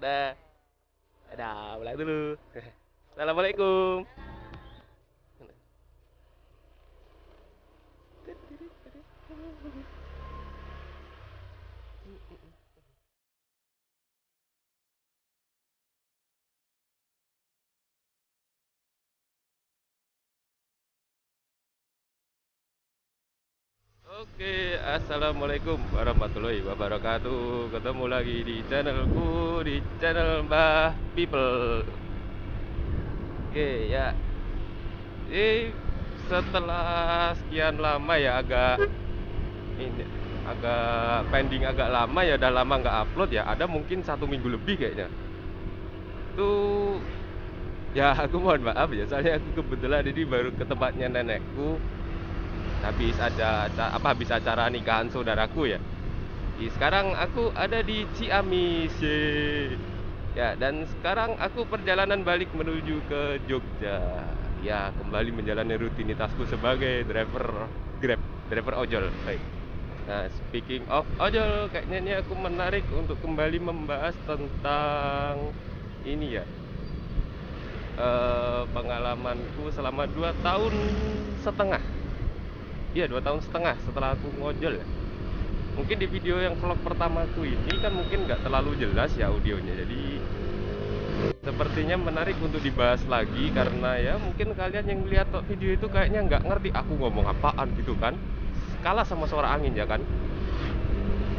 Dah. Dah, mulai dulu. Assalamualaikum. Oke, assalamualaikum warahmatullahi wabarakatuh. Ketemu lagi di channelku, di channel Mbah People. Oke ya, setelah sekian lama ya ini agak pending, agak lama ya, udah lama nggak upload ya. Ada mungkin 1 minggu lebih kayaknya. Tuh ya, aku mohon maaf ya, soalnya aku kebetulan ini baru ke tempatnya nenekku. Habis acara nikahan saudaraku ya. Sekarang aku ada di Ciamis. Ya, dan sekarang aku perjalanan balik menuju ke Jogja. Ya, kembali menjalani rutinitasku sebagai driver Grab, driver ojol. Baik. Nah, speaking of ojol, kayaknya ini aku menarik untuk kembali membahas tentang ini ya. Pengalamanku selama 2 tahun setengah. Iya, 2 tahun setengah setelah aku ngojol ya. Mungkin di video yang vlog pertamaku ini kan mungkin nggak terlalu jelas ya audionya. Jadi sepertinya menarik untuk dibahas lagi, karena ya mungkin kalian yang lihat video itu kayaknya nggak ngerti aku ngomong apaan gitu kan. Kalah sama suara angin ya kan.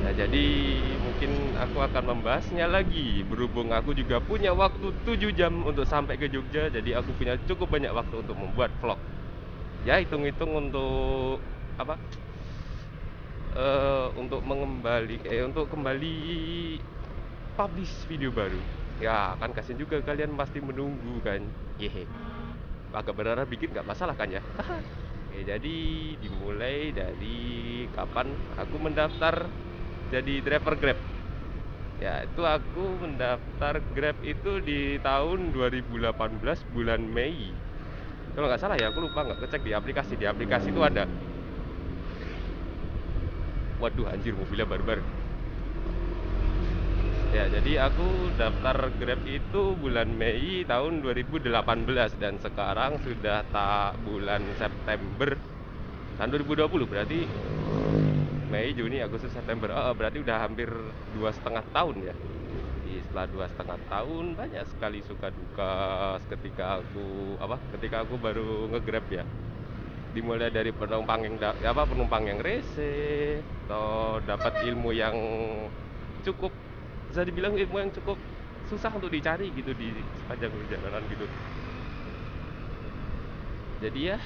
Nah, jadi mungkin aku akan membahasnya lagi. Berhubung aku juga punya waktu 7 jam untuk sampai ke Jogja, jadi aku punya cukup banyak waktu untuk membuat vlog. Ya, hitung-hitung untuk apa? Untuk kembali publish video baru. Ya, kan kasihan juga kalian pasti menunggu kan. Yehe. Agak berharap bikin nggak masalah kan ya. Oke, jadi dimulai dari kapan aku mendaftar jadi driver Grab. Ya, itu aku mendaftar Grab itu di tahun 2018 bulan Mei. Kalau nggak salah ya, aku lupa, nggak ngecek di aplikasi. Di aplikasi itu ada. Waduh, anjir, mobilnya barbar. Ya, jadi aku daftar Grab itu bulan Mei tahun 2018, dan sekarang sudah bulan September tahun 2020. Berarti Mei, Juni, Agustus, September. Berarti udah hampir 2,5 tahun ya. Setelah 2,5 tahun, banyak sekali suka duka ketika aku baru nge-Grab ya. Dimulai dari penumpang yang rese, atau dapat ilmu yang cukup, bisa dibilang ilmu yang cukup susah untuk dicari gitu di sepanjang perjalanan gitu. Jadi ya,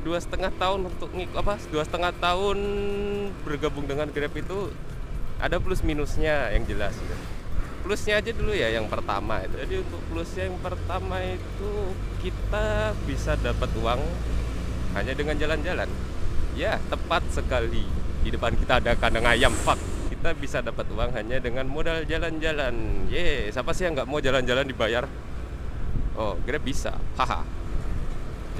2,5 tahun 2,5 tahun bergabung dengan Grab itu ada plus minusnya yang jelas gitu. Plusnya aja dulu ya, yang pertama itu. Jadi untuk plusnya yang pertama itu, kita bisa dapat uang hanya dengan jalan-jalan. Ya, tepat sekali. Di depan kita ada kandang ayam, fuck. Kita bisa dapat uang hanya dengan modal jalan-jalan. Siapa sih yang nggak mau jalan-jalan dibayar? Oh, Grab bisa. Haha.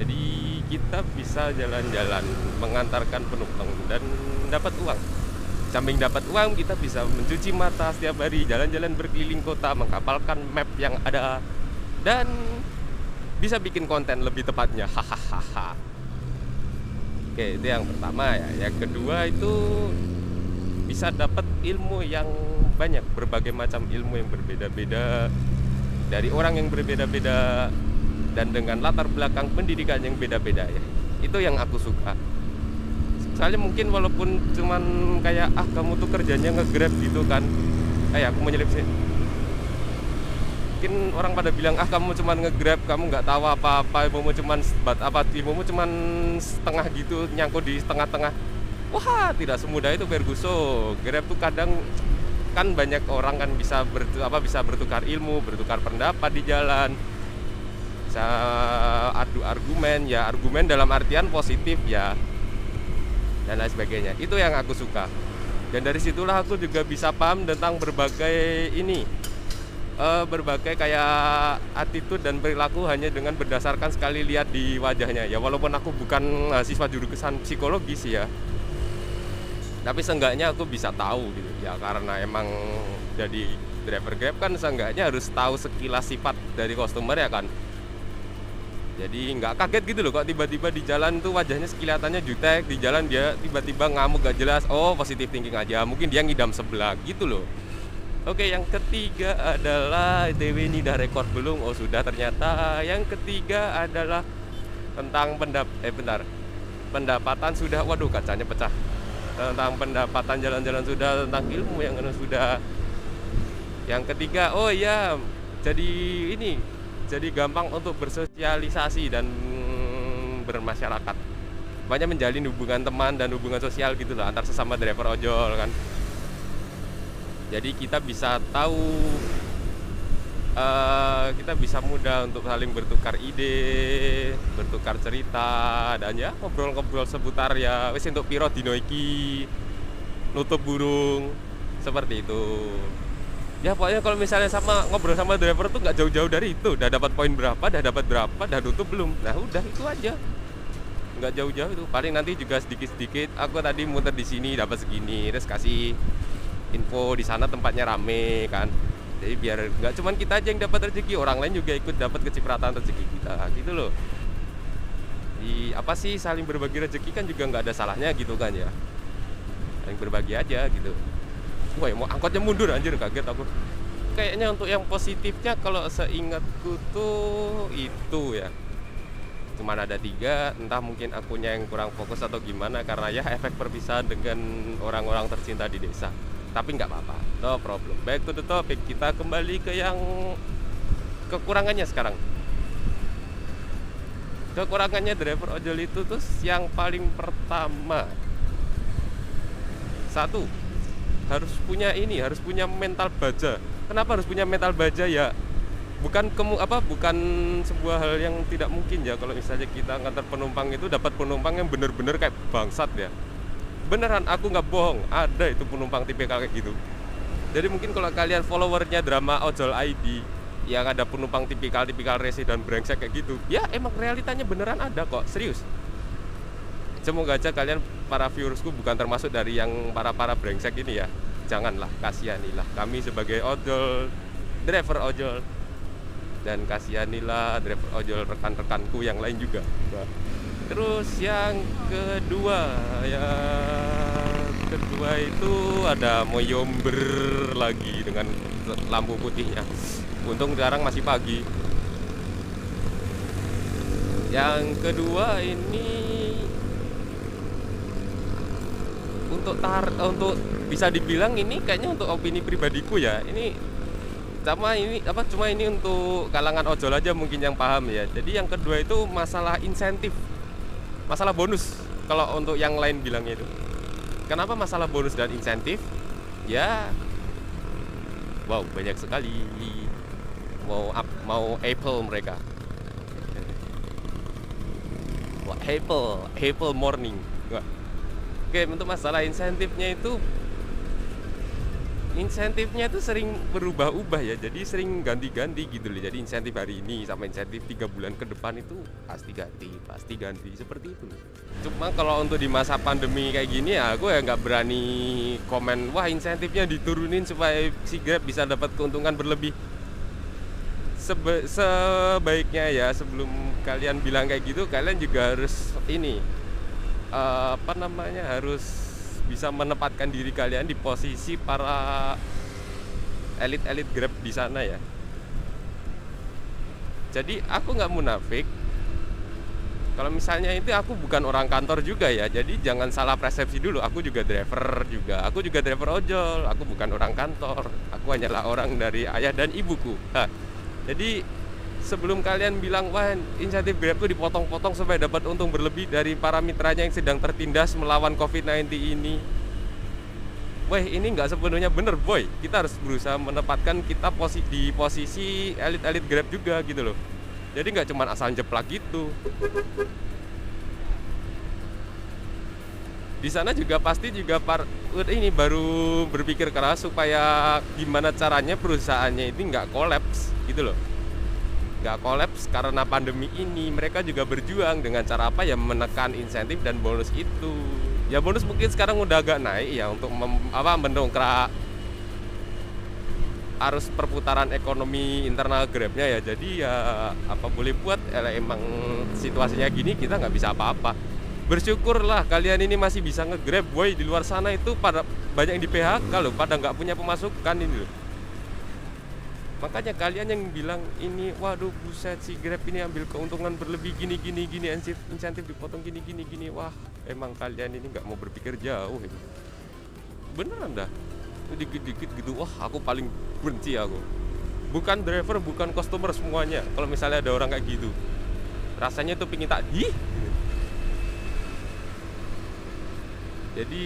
Jadi kita bisa jalan-jalan, mengantarkan penumpang dan dapat uang. Samping dapat uang, kita bisa mencuci mata setiap hari, jalan-jalan berkeliling kota, menghafalkan map yang ada, dan bisa bikin konten lebih tepatnya. Hahaha. Oke, itu yang pertama ya. Yang kedua itu bisa dapat ilmu yang banyak, berbagai macam ilmu yang berbeda-beda dari orang yang berbeda-beda dan dengan latar belakang pendidikan yang beda-beda ya. Itu yang aku suka. Soalnya mungkin walaupun cuman kayak kamu tuh kerjanya nge-Grab gitu kan. Aku mau nyelip sih. Mungkin orang pada bilang kamu cuman nge-Grab, kamu nggak tahu apa-apa, ilmumu cuman setengah gitu, nyangkut di tengah-tengah. Wah, tidak semudah itu, Ferguson. Grab tuh kadang kan banyak orang kan bisa bertukar ilmu, bertukar pendapat di jalan. Bisa adu argumen ya, argumen dalam artian positif ya, dan lain sebagainya. Itu yang aku suka. Dan dari situlah aku juga bisa paham tentang berbagai kayak attitude dan perilaku hanya dengan berdasarkan sekali lihat di wajahnya ya. Walaupun aku bukan siswa jurusan psikologi sih ya, tapi seenggaknya aku bisa tahu gitu ya, karena emang jadi Driver Grab kan seenggaknya harus tahu sekilas sifat dari customer ya kan. Jadi nggak kaget gitu loh kok tiba-tiba di jalan tuh wajahnya kelihatannya jutek, di jalan dia tiba-tiba ngamuk gak jelas. Oh, positive thinking aja, mungkin dia ngidam sebelah gitu loh. Oke, yang ketiga adalah ITW ini udah rekor belum? Oh sudah ternyata. Yang ketiga adalah tentang pendapatan sudah. Waduh, kacanya pecah. Tentang pendapatan jalan-jalan sudah, tentang ilmu yang sudah. Yang ketiga, oh iya, jadi ini, jadi gampang untuk bersosialisasi dan bermasyarakat. Banyak menjalin hubungan teman dan hubungan sosial gitu loh antar sesama driver ojol kan. Jadi kita bisa tahu, kita bisa mudah untuk saling bertukar ide, bertukar cerita, dan ya ngobrol-ngobrol seputar ya wis untuk piro dino iki, nutup burung, seperti itu. Ya pokoknya kalau misalnya ngobrol sama driver tuh nggak jauh-jauh dari itu, udah dapat poin berapa, udah dapat berapa, udah tutup belum. Nah udah itu aja, nggak jauh-jauh itu. Paling nanti juga sedikit-sedikit, aku tadi muter di sini dapat segini, terus kasih info di sana tempatnya rame kan. Jadi biar nggak cuman kita aja yang dapat rezeki, orang lain juga ikut dapat kecipratan rezeki kita gitu loh. Apa sih, saling berbagi rezeki kan juga nggak ada salahnya gitu kan ya. Saling berbagi aja gitu. Wah, mau angkotnya mundur anjir, kaget aku. Kayaknya untuk yang positifnya kalau seingatku tuh itu ya. Cuman ada 3, entah mungkin akunya yang kurang fokus atau gimana, karena ya efek perpisahan dengan orang-orang tercinta di desa. Tapi nggak apa-apa, no problem. Back to the topic, kita kembali ke yang kekurangannya sekarang. Kekurangannya driver ojol itu tuh yang paling pertama, 1, harus punya mental baja. Kenapa harus punya mental baja ya? Bukan sebuah hal yang tidak mungkin ya kalau misalnya kita ngantar penumpang itu dapat penumpang yang bener-bener kayak bangsat ya. Beneran, aku nggak bohong, ada itu penumpang tipikal kayak gitu. Jadi mungkin kalau kalian followernya drama ojol ID yang ada penumpang tipikal rese dan brengsek kayak gitu, ya emang realitanya beneran ada kok, serius. Semoga aja kalian para viewersku bukan termasuk dari yang para brengsek ini ya. Janganlah, kasihanilah kami sebagai ojol, driver ojol, dan kasihanilah driver ojol rekan-rekanku yang lain juga. Terus yang kedua itu ada Moyomber lagi dengan lampu putihnya. Untung sekarang masih pagi. Yang kedua ini untuk bisa dibilang ini kayaknya untuk opini pribadiku ya. Cuma ini untuk kalangan ojol aja mungkin yang paham ya. Jadi yang kedua itu masalah insentif, masalah bonus. Kalau untuk yang lain bilangnya itu, kenapa masalah bonus dan insentif? Ya, wow, banyak sekali. Mau Apple mereka. Apple morning. Oke, untuk masalah insentifnya itu sering berubah-ubah ya, jadi sering ganti-ganti gitu loh. Jadi insentif hari ini sama insentif 3 bulan ke depan itu pasti ganti seperti itu. Cuma kalau untuk di masa pandemi kayak gini ya, aku ya nggak berani komen wah insentifnya diturunin supaya si Grab bisa dapat keuntungan berlebih. Sebaiknya ya, sebelum kalian bilang kayak gitu, kalian juga harus harus bisa menempatkan diri kalian di posisi para elit Grab di sana ya. Jadi aku nggak munafik kalau misalnya itu aku bukan orang kantor juga ya. Jadi jangan salah persepsi dulu, aku juga driver ojol, aku bukan orang kantor, aku hanyalah orang dari ayah dan ibuku. Jadi sebelum kalian bilang wah insentif Grab itu dipotong-potong supaya dapat untung berlebih dari para mitranya yang sedang tertindas melawan COVID-19 ini, weh ini nggak sepenuhnya bener boy. Kita harus berusaha menempatkan kita di posisi elit Grab juga gitu loh. Jadi nggak cuma asal jeplak gitu. Di sana juga pasti baru berpikir keras supaya gimana caranya perusahaannya ini nggak kolaps gitu loh. Nggak kolaps karena pandemi ini. Mereka juga berjuang dengan cara apa ya, menekan insentif dan bonus itu. Ya bonus mungkin sekarang udah agak naik ya untuk mendongkrak arus perputaran ekonomi internal Grabnya ya. Jadi ya apa boleh buat, emang situasinya gini kita nggak bisa apa-apa. Bersyukurlah kalian ini masih bisa nge-Grab boy. Di luar sana itu pada banyak yang di PHK loh, pada nggak punya pemasukan ini loh. Makanya kalian yang bilang ini, waduh buset si Grab ini ambil keuntungan berlebih gini, insentif dipotong gini. Wah emang kalian ini nggak mau berpikir jauh ini. Beneran dah, dikit-dikit gitu, wah aku paling benci aku. Bukan driver, bukan customer, semuanya. Kalau misalnya ada orang kayak gitu, rasanya tuh pingin tak Jadi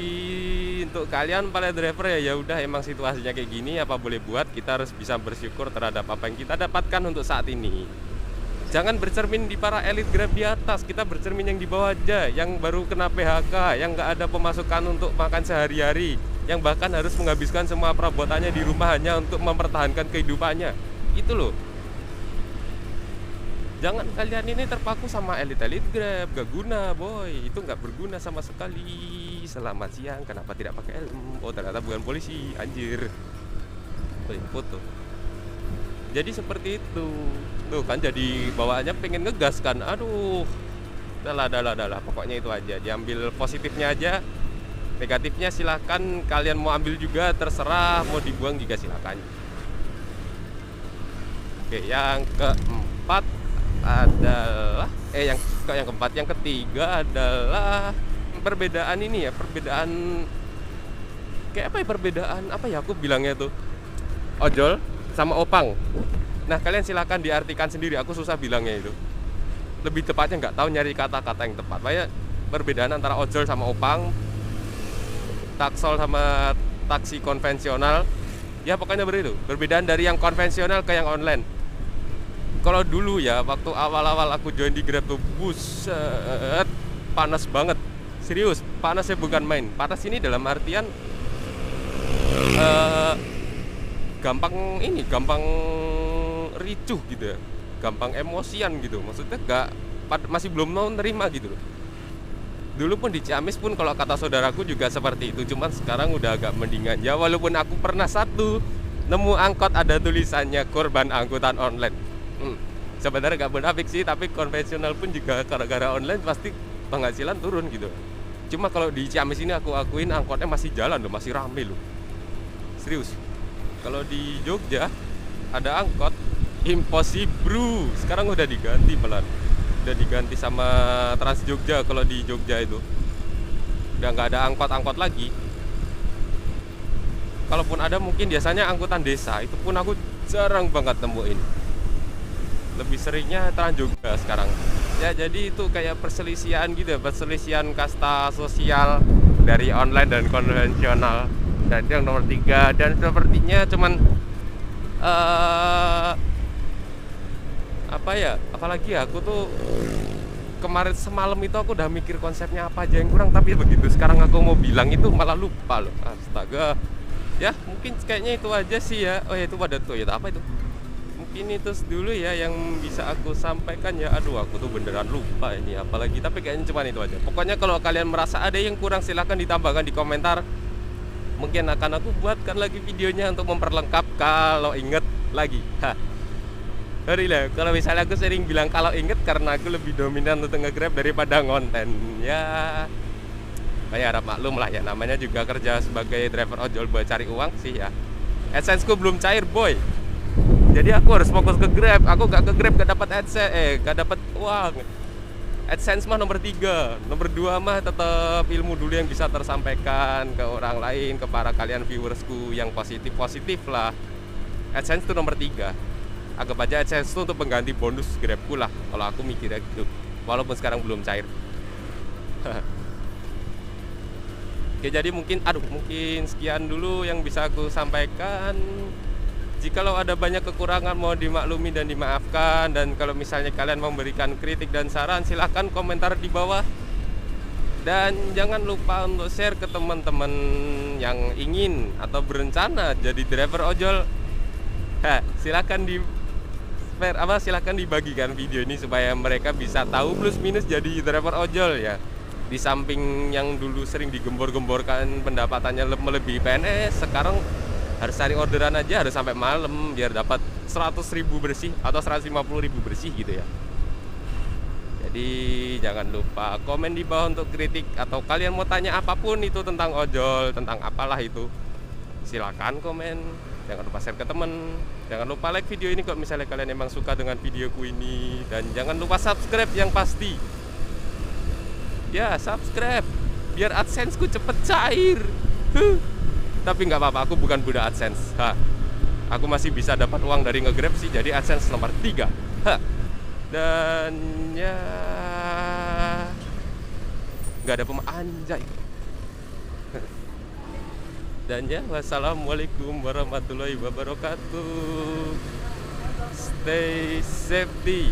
untuk kalian para driver ya udah emang situasinya kayak gini, apa boleh buat, kita harus bisa bersyukur terhadap apa yang kita dapatkan untuk saat ini. Jangan bercermin di para elit Grab di atas, kita bercermin yang di bawah aja, yang baru kena PHK, yang nggak ada pemasukan untuk makan sehari-hari, yang bahkan harus menghabiskan semua perabotannya di rumah hanya untuk mempertahankan kehidupannya. Itu loh. Jangan kalian ini terpaku sama elit-elit Grab, gak guna boy, itu gak berguna sama sekali. Selamat siang, kenapa tidak pakai helm? Oh ternyata bukan polisi, anjir. Foto. Jadi seperti itu. Tuh kan jadi bawaannya pengen ngegas kan. Aduh. Dalah. Pokoknya itu aja. Diambil positifnya aja. Negatifnya silahkan kalian mau ambil juga terserah, mau dibuang juga silahkan. Oke, yang keempat adalah yang keempat, yang ketiga adalah perbedaan ini ya, perbedaan kayak apa ya, perbedaan apa ya aku bilangnya tuh, ojol sama opang. Nah kalian silahkan diartikan sendiri, aku susah bilangnya itu. Lebih tepatnya nggak tahu nyari kata-kata yang tepat. Banyak perbedaan antara ojol sama opang, taksol sama taksi konvensional. Ya pokoknya begitu. Perbedaan dari yang konvensional ke yang online. Kalau dulu ya, waktu awal-awal aku join di Grab tuh, buset, panas banget. Serius, panasnya bukan main. Panas ini dalam artian gampang ricuh gitu ya, gampang emosian gitu. Maksudnya masih belum mau nerima gitu loh. Dulu pun di Ciamis pun kalau kata saudaraku juga seperti itu. Cuman sekarang udah agak mendingan ya, walaupun aku pernah nemu angkot ada tulisannya korban angkutan online. Sebenarnya gak munafik sih, tapi konvensional pun juga gara-gara online pasti penghasilan turun gitu. Cuma kalau di Ciamis ini aku akuin angkotnya masih jalan loh, masih rame loh. Serius. Kalau di Jogja ada angkot Impossible, sekarang udah diganti pelan. Udah diganti sama Trans Jogja. Kalau di Jogja itu udah nggak ada angkot-angkot lagi. Kalaupun ada mungkin biasanya angkutan desa, itu pun aku jarang banget temuin. Lebih seringnya Trans Jogja sekarang. Ya jadi itu kayak perselisihan gitu ya, perselisihan kasta sosial dari online dan konvensional. Dan yang nomor 3, dan sepertinya cuman apa ya, apalagi ya, aku tuh kemarin semalam itu aku udah mikir konsepnya apa aja yang kurang, tapi begitu sekarang aku mau bilang itu malah lupa loh. Astaga. Ya mungkin kayaknya itu aja sih ya. Oh ya itu pada tuh ya, apa itu? Ini terus dulu ya yang bisa aku sampaikan ya. Aduh aku tuh beneran lupa ini apalagi, tapi kayaknya cuma itu aja. Pokoknya kalau kalian merasa ada yang kurang silahkan ditambahkan di komentar. Mungkin akan aku buatkan lagi videonya untuk memperlengkap kalau inget lagi. Sorry lah kalau misalnya aku sering bilang kalau inget, karena aku lebih dominan untuk nge-Grab daripada ngonten. Ya kayak harap maklum lah ya, namanya juga kerja sebagai driver ojol buat cari uang sih ya. AdSense ku belum cair boy. Jadi aku harus fokus ke Grab. Aku gak ke Grab gak dapat AdSense, gak dapat uang. AdSense mah nomor 3. Nomor 2 mah tetap ilmu dulu yang bisa tersampaikan ke orang lain, ke para kalian viewersku yang positif lah. AdSense itu nomor 3. Anggap aja AdSense itu untuk pengganti bonus Grabku lah, kalau aku mikirnya gitu. Walaupun sekarang belum cair. Oke, jadi mungkin sekian dulu yang bisa aku sampaikan. Jikalau ada banyak kekurangan mau dimaklumi dan dimaafkan. Dan kalau misalnya kalian memberikan kritik dan saran, silahkan komentar di bawah. Dan jangan lupa untuk share ke teman-teman yang ingin atau berencana jadi driver ojol. Silahkan dibagikan video ini supaya mereka bisa tahu plus minus jadi driver ojol ya. Di samping yang dulu sering digembor-gemborkan pendapatannya melebihi PNS, sekarang Harus cari orderan aja harus sampai malam biar dapat 100.000 bersih atau 150.000 bersih gitu ya. Jadi jangan lupa komen di bawah untuk kritik atau kalian mau tanya apapun itu tentang ojol, tentang apalah itu. Silakan komen. Jangan lupa share ke temen. Jangan lupa like video ini kalau misalnya kalian emang suka dengan videoku ini. Dan jangan lupa subscribe yang pasti. Ya, subscribe biar AdSense-ku cepet cair. Tapi nggak apa-apa, aku bukan budak AdSense. Aku masih bisa dapat uang dari nge-Grab sih, jadi AdSense nomor 3. Dan ya nggak ada anjay. Dan ya, wassalamualaikum warahmatullahi wabarakatuh. Stay safety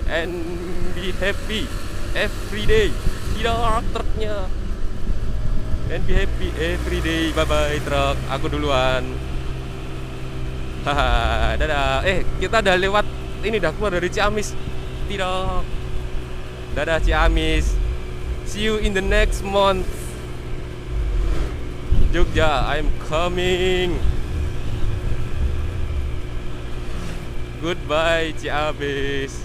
and be happy every day. Tidak truknya. And be happy every day. Bye bye truk. Aku duluan. Haha, dadah. Kita udah lewat ini, udah keluar dari Ciamis. Tidak. Dadah Ciamis. See you in the next month. Jogja, I'm coming. Goodbye Ciamis.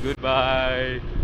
Goodbye.